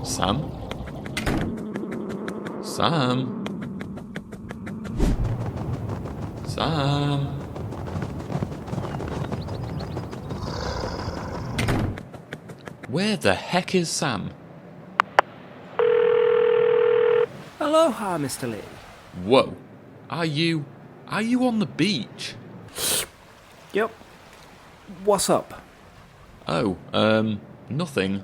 Sam? Sam? Sam? Where the heck is Sam? Aloha, Mr. Lee. Whoa. Are you on the beach? Yep. What's up? Oh, nothing.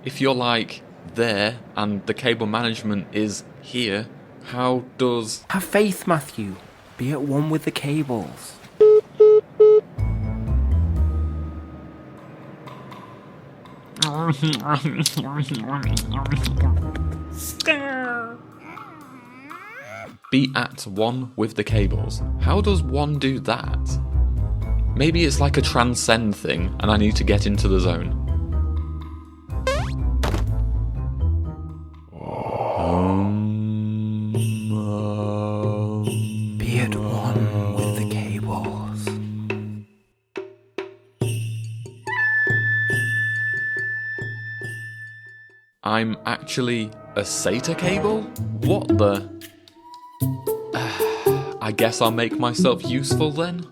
If you're like there and the cable management is here, how does... Have faith, Matthew. Be at one with the cables. Be at one with the cables? How does one do that? Maybe it's like a transcend thing and I need to get into the zone. Be at one with the cables. I'm actually a SATA cable? What the... I guess I'll make myself useful then?